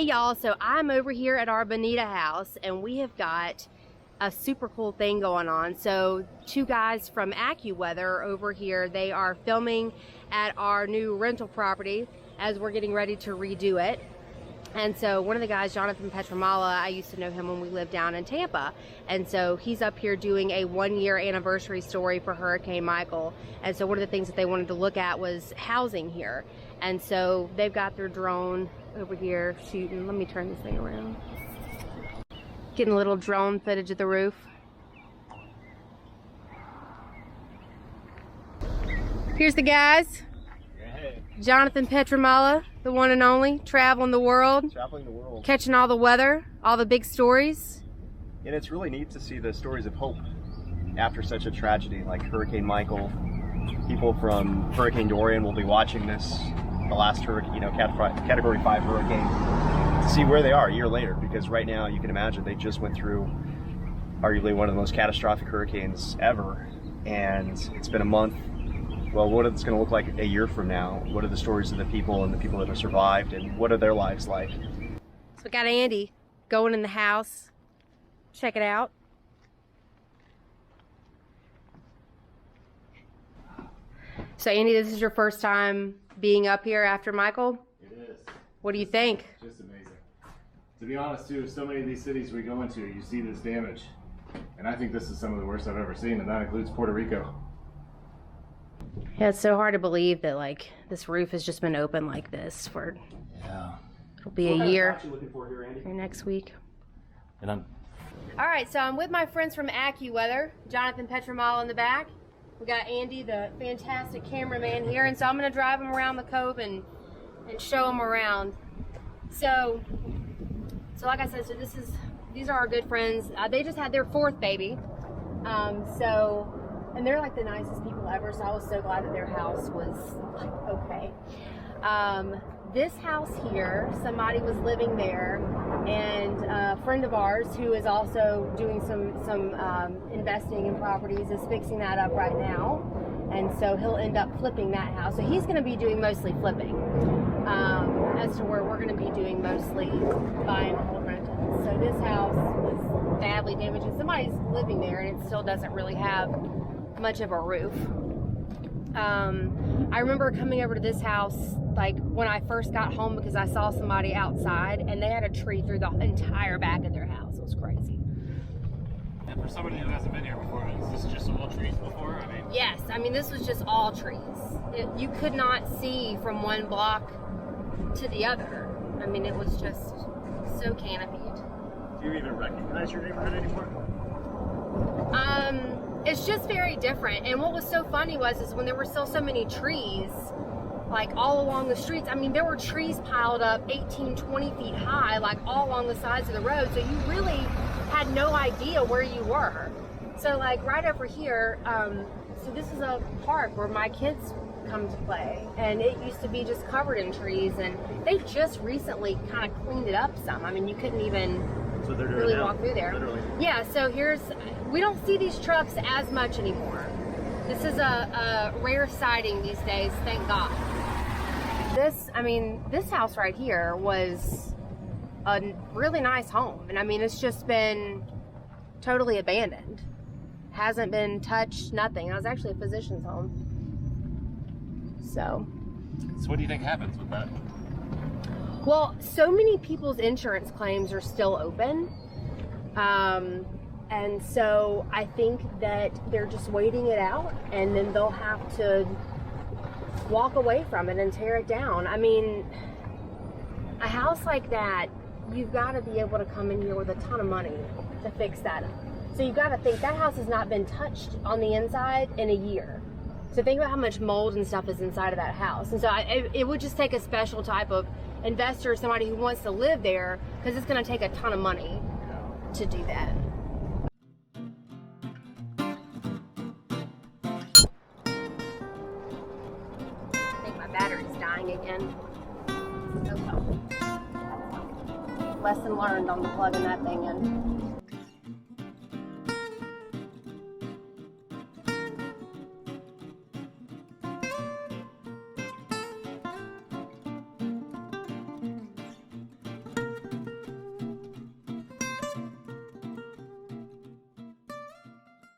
y'all, so I'm over here at our Bonita house and we have got a super cool thing going on. So two guys from AccuWeather are over here. They are filming at our new rental property as we're getting ready to redo it. And so one of the guys, Jonathan Petramala, I used to know him when we lived down in Tampa. And so he's up here doing a 1-year anniversary story for Hurricane Michael. And so one of the things that they wanted to look at was housing here. And so they've got their drone over here shooting. Let me turn this thing around. Getting a little drone footage of the roof. Here's the guys. Jonathan Petramala, the one and only, traveling the world. Catching all the weather, all the big stories. And it's really neat to see the stories of hope after such a tragedy like Hurricane Michael. People from Hurricane Dorian will be watching this, the last hurricane, Category 5 hurricane, to see where they are a year later, because right now you can imagine they just went through arguably one of the most catastrophic hurricanes ever, and it's been a month. Well, what it's going to look like a year from now? What are the stories of the people and the people that have survived, and what are their lives like? So we got Andy going in the house. Check it out. So Andy, this is your first time being up here after Michael? It is. What do you think? Just amazing. To be honest too, so many of these cities we go into, you see this damage. And I think this is some of the worst I've ever seen, and that includes Puerto Rico. Yeah, it's so hard to believe that like this roof has just been open like this for, it'll be a year. What are you looking for here, Andy? Or next week. And All right, so I'm with my friends from AccuWeather, Jonathan Petramala in the back. We got Andy, the fantastic cameraman here, and so I'm gonna drive him around the Cove and show him around. So like I said, these are our good friends. They just had their 4th baby, and they're like the nicest people ever. So I was so glad that their house was like okay. This house here, somebody was living there, and a friend of ours who is also doing some investing in properties is fixing that up right now, and so he'll end up flipping that house. So he's going to be doing mostly flipping, as to where we're going to be doing mostly buying and hold rentals. So this house was badly damaged, and somebody's living there, and it still doesn't really have much of a roof. I remember coming over to this house like when I first got home because I saw somebody outside and they had a tree through the entire back of their house. It was crazy. And for somebody who hasn't been here before, is this just all trees before? I mean, yes, I mean this was just all trees. You could not see from one block to the other. I mean it was just so canopied. Do you even recognize your neighborhood anymore? It's just very different. And what was so funny is when there were still so many trees, like all along the streets, I mean, there were trees piled up 18, 20 feet high, like all along the sides of the road. So you really had no idea where you were. So like right over here, so this is a park where my kids come to play, and it used to be just covered in trees, and they just recently kind of cleaned it up some. I mean, you couldn't even really walk through there. Literally. Yeah, so we don't see these trucks as much anymore. This is a rare sighting these days, thank God. This house right here was a really nice home, and I mean, it's just been totally abandoned. Hasn't been touched, nothing. It was actually a physician's home. So what do you think happens with that? Well, so many people's insurance claims are still open. And so I think that they're just waiting it out, and then they'll have to walk away from it and tear it down. I mean, a house like that, you've got to be able to come in here with a ton of money to fix that up. So you've got to think that house has not been touched on the inside in a year. So think about how much mold and stuff is inside of that house. And so it would just take a special type of investor, somebody who wants to live there, because it's going to take a ton of money to do that. I think my battery's dying again. Oh well. Lesson learned on the plugging that thing in.